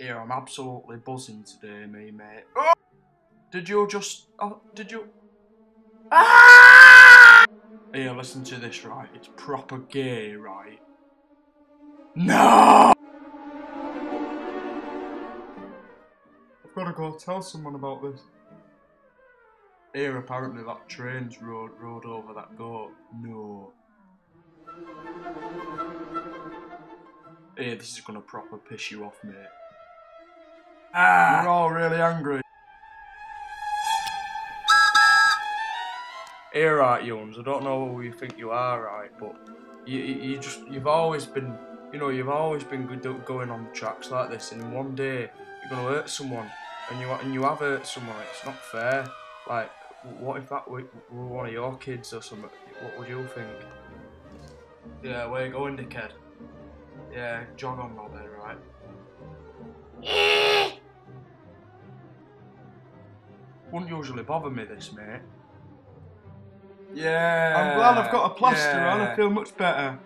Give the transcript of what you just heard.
Yeah, I'm absolutely buzzing today, me, mate. Oh! Did you just... Oh, did you... Ah! Here, listen to this, right? It's proper gay, right? No! I've got to go tell someone about this. Here, apparently that train's rode over that goat. No. Hey, this is gonna proper piss you off, mate. Ah! You're all really angry. Here, right, Jones, I don't know who you think you are, right, but you've always been, you've always been good going on tracks like this, and one day you're gonna hurt someone, and you have hurt someone. It's not fair. Like, what if that were one of your kids or something? What would you think? Yeah, where you going, dickhead? Yeah, jog on now then, right? Wouldn't usually bother me, this, mate. Yeah. I'm glad I've got a plaster on. I feel much better.